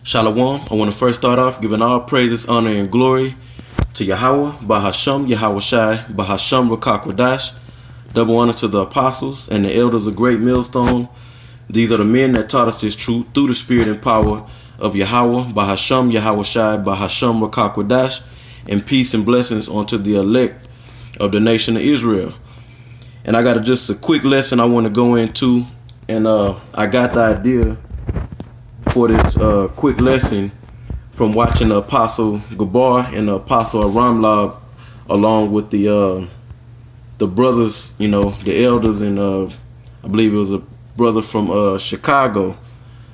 Shalom. I want to first start off giving all praises, honor, and glory to Yahweh, Bahasham, Yahweh Shai, Bahasham Rakakwadash. Double honor to the apostles and the elders of Great Millstone. These are the men that taught us this truth through the spirit and power of Yahweh, Bahasham, Yahweh Shai, Bahasham Rakakwadash, and peace and blessings unto the elect of the nation of Israel. And I got just a quick lesson I want to go into, and I got the idea for this quick lesson from watching the Apostle Gabar and the Apostle Ramlab, along with the brothers, the elders, and I believe it was a brother from Chicago,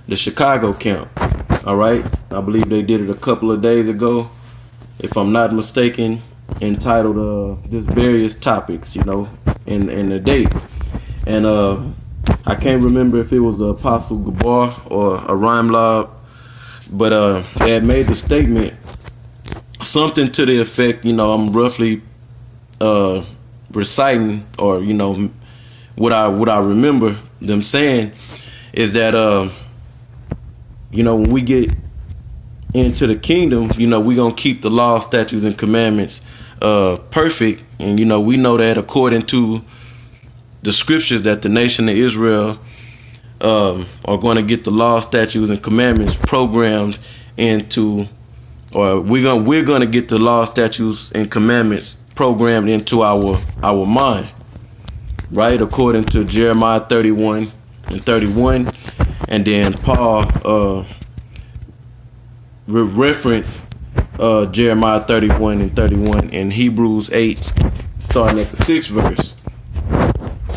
the Chicago camp. All right, I believe they did it a couple of days ago, if I'm not mistaken, entitled just various topics, in the date. And I can't remember if it was the Apostle Gabar or a Ramlab, but they had made the statement, something to the effect, I'm roughly reciting, or what I remember them saying is that when we get into the kingdom, we're gonna keep the law, statutes, and commandments perfect. And we know that according to the scriptures that the nation of Israel are going to get the law, statutes, and commandments programmed into, or we're going to get the law, statutes, and commandments programmed into our mind, right? According to Jeremiah 31 and 31, and then Paul reference Jeremiah 31 and 31 in Hebrews 8, starting at the 6th verse.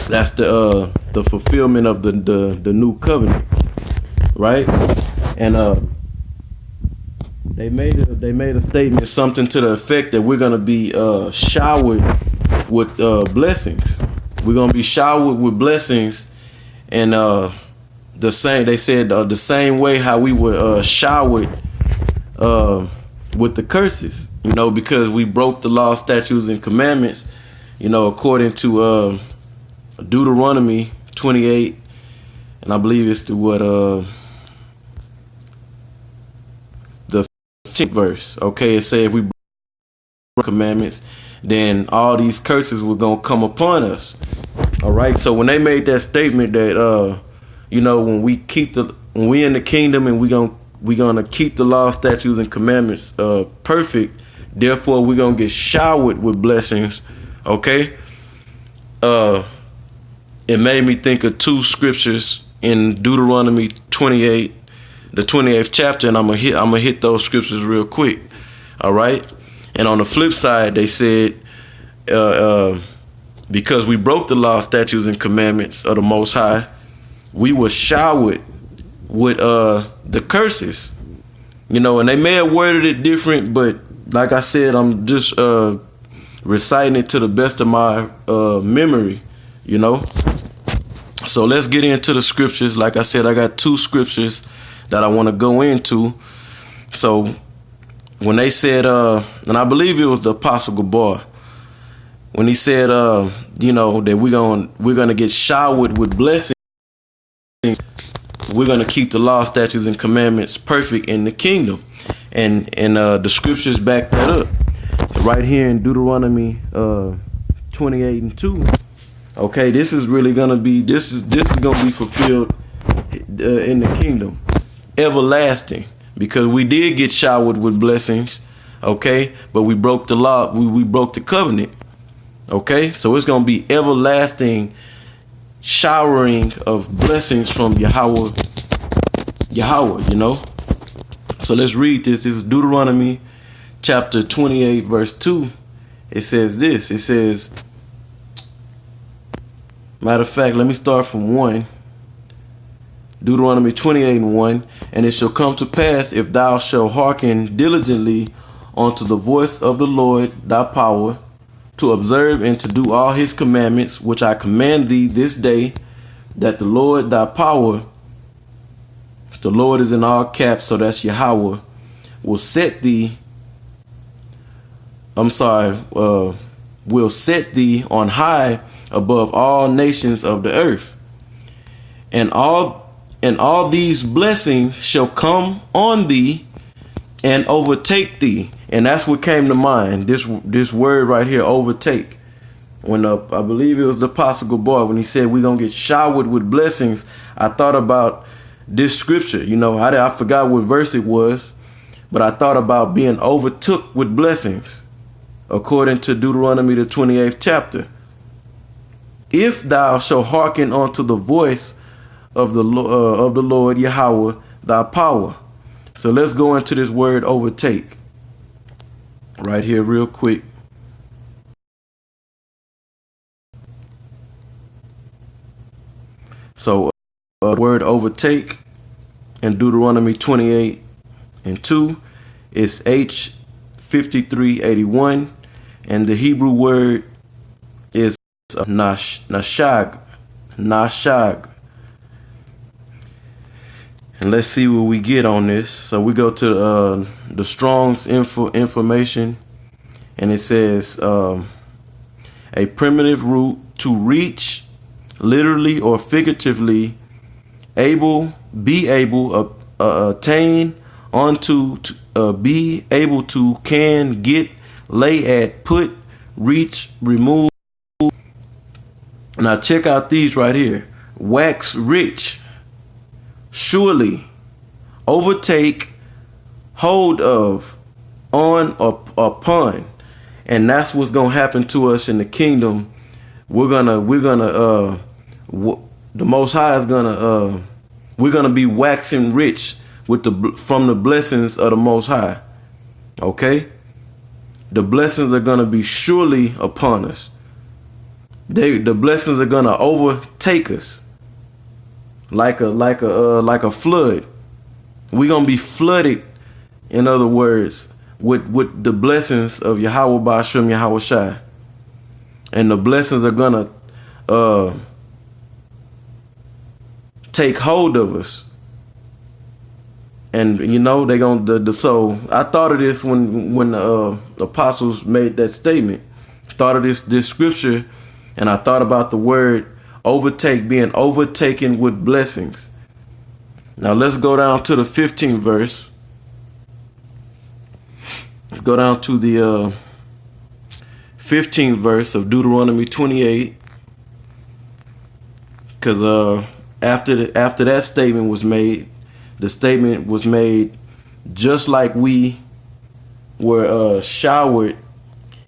That's the fulfillment of the new covenant, right? And they made a statement, something to the effect that we're gonna be showered with blessings. We're gonna be showered with blessings, and they said the same way how we were showered with the curses, because we broke the law, statutes, and commandments, according to Deuteronomy 28, and I believe it's the 15th verse. Okay, it said if we break commandments, then all these curses were gonna come upon us. All right. So when they made that statement that when we in the kingdom and we gonna keep the law, statutes, and commandments perfect, therefore we're gonna get showered with blessings. Okay. It made me think of two scriptures in Deuteronomy 28, the 28th chapter, and I'm gonna hit those scriptures real quick. All right. And on the flip side, they said, because we broke the law, statutes, and commandments of the Most High, we were showered with the curses. And they may have worded it different, but like I said, I'm just reciting it to the best of my memory. So let's get into the scriptures. Like I said, I got two scriptures that I want to go into. So when they said, and I believe it was the Apostle Gabar, when he said, that we're gonna get showered with blessings, we're gonna keep the law, statutes, and commandments perfect in the kingdom, and the scriptures back that up. Right here in Deuteronomy 28 and 2. Okay, this is really gonna be this is gonna be fulfilled in the kingdom, everlasting, because we did get showered with blessings, okay, but we broke the law, we broke the covenant, okay, so it's gonna be everlasting showering of blessings from Yahweh. So let's read this. This is Deuteronomy chapter 28 verse 2. It says this. It says, matter of fact, let me start from 1. Deuteronomy 28 and 1. And it shall come to pass, if thou shalt hearken diligently unto the voice of the Lord thy power, to observe and to do all his commandments, which I command thee this day, that the Lord thy power, the Lord is in all caps, so that's Yahweh, will set thee on high above all nations of the earth, and And all these blessings shall come on thee and overtake thee. And that's what came to mind. This word right here, overtake. When I believe it was the Apostle Boy, when he said we're gonna get showered with blessings, I thought about this scripture. You know, I forgot what verse it was, but I thought about being overtook with blessings, according to Deuteronomy the 28th chapter. If thou shalt hearken unto the voice of the Lord Yahweh thy power. So let's go into this word overtake right here real quick. So word overtake in Deuteronomy 28:2 is H5381, and the Hebrew word is nashag. And let's see what we get on this. So we go to the Strong's information, and it says a primitive root to reach, literally or figuratively, attain, onto, be able to, can, get, lay at, put, reach, remove. Now check out these right here. Wax rich, surely, overtake, hold of, on, or upon. And that's what's gonna happen to us in the kingdom. The Most High is we're gonna be waxing rich from the blessings of the Most High. Okay, the blessings are gonna be surely upon us. The blessings are gonna overtake us like a flood. We're gonna be flooded, in other words, with the blessings of Yahweh Ba'ashem Yahweh Shai. And the blessings are gonna take hold of us. And you know, they gonna so I thought of this when the apostles made that statement. Thought of this scripture, and I thought about the word overtake, being overtaken with blessings. Now let's go down to the 15th verse. Let's go down to the 15th verse of Deuteronomy 28, because after that statement was made, the statement was made just like we were showered.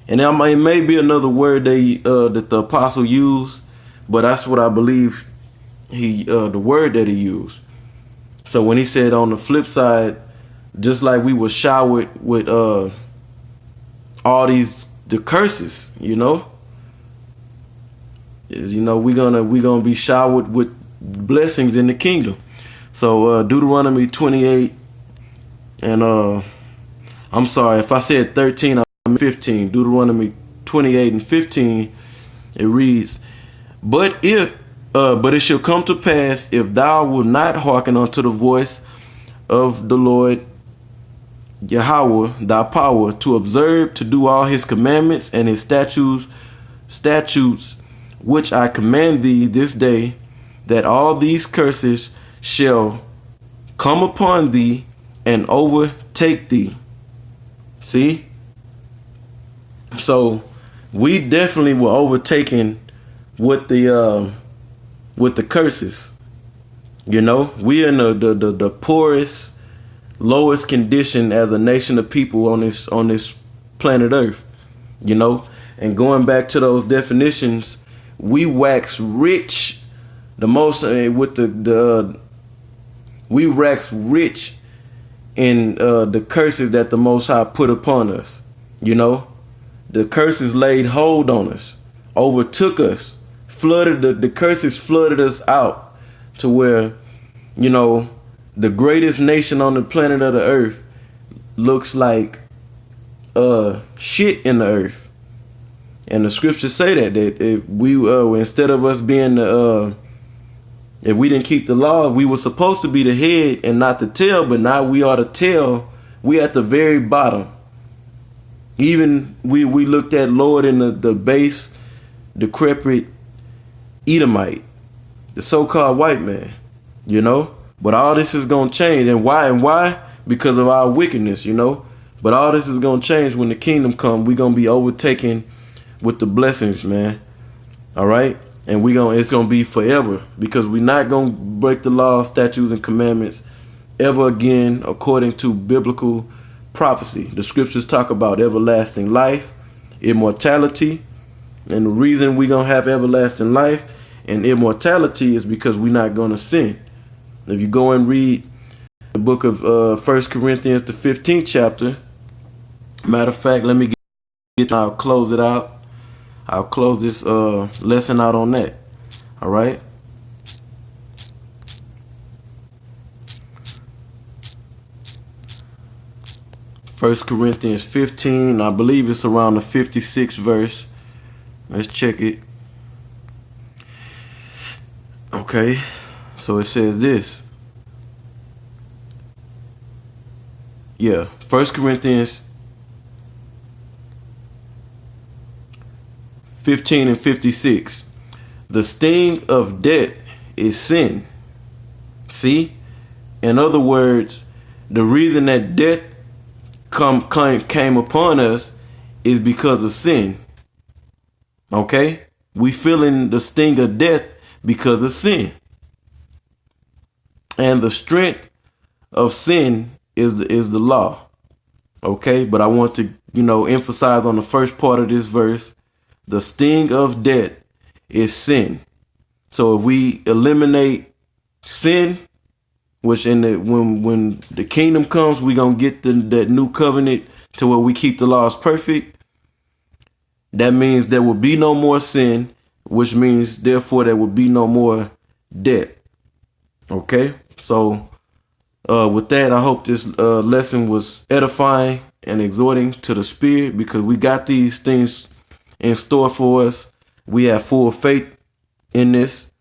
And it may be another word that the apostle used, but that's what I believe the word that he used. So when he said on the flip side, just like we were showered with all the curses, we're gonna be showered with blessings in the kingdom. So Deuteronomy 28, and I'm sorry if I said 13, I'm 15. Deuteronomy 28 and 15, it reads, But it shall come to pass, if thou wilt not hearken unto the voice of the Lord Yahweh thy power, to observe to do all his commandments and his statutes which I command thee this day, that all these curses shall come upon thee and overtake thee. See? So we definitely were overtaken with the curses. We are in the poorest, lowest condition as a nation of people on this planet Earth. And going back to those definitions, we wax rich the most we wax rich in the curses that the Most High put upon us. The curses laid hold on us, overtook us, flooded the curses flooded us out to where, the greatest nation on the planet of the earth looks like shit in the earth. And the scriptures say that if we instead of us being if we didn't keep the law, we were supposed to be the head and not the tail, but now we are the tail. We at the very bottom. Even we looked at Lord in the base, decrepit Edomite, the so-called white man, But all this is going to change. And why? Because of our wickedness, you know. But all this is going to change when the kingdom comes. We're going to be overtaken with the blessings, man. All right? And it's going to be forever, because we're not going to break the laws, statutes, and commandments ever again, according to biblical prophecy. The scriptures talk about everlasting life, immortality. And the reason we're going to have everlasting life and immortality is because we're not going to sin. If you go and read the book of 1 Corinthians, the 15th chapter. Matter of fact, let me I'll close it out. I'll close this lesson out on that. All right. First Corinthians 15, I believe it's around the 56th verse. Let's check it. Okay, so it says this. Yeah, First Corinthians 15 and 56. The sting of death is sin. See? In other words, the reason that death came upon us is because of sin. Okay? We feeling the sting of death because of sin. And the strength of sin is the law. Okay? But I want to, emphasize on the first part of this verse. The sting of death is sin. So if we eliminate sin, which when the kingdom comes, we're going to get that new covenant to where we keep the laws perfect. That means there will be no more sin, which means therefore there will be no more death. Okay? So with that, I hope this lesson was edifying and exhorting to the spirit, because we got these things in store for us. We have full faith in this,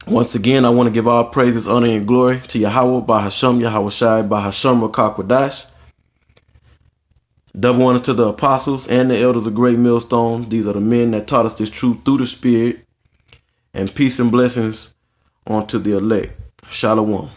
Once again, I want to give all praises, honor, and glory to Yahweh, Bahasham, Yahweh Shai, Bahasham, Rakakwadash. Double honor to the apostles and the elders of Great Millstone. These are the men that taught us this truth through the Spirit. And peace and blessings unto the elect. Shalom.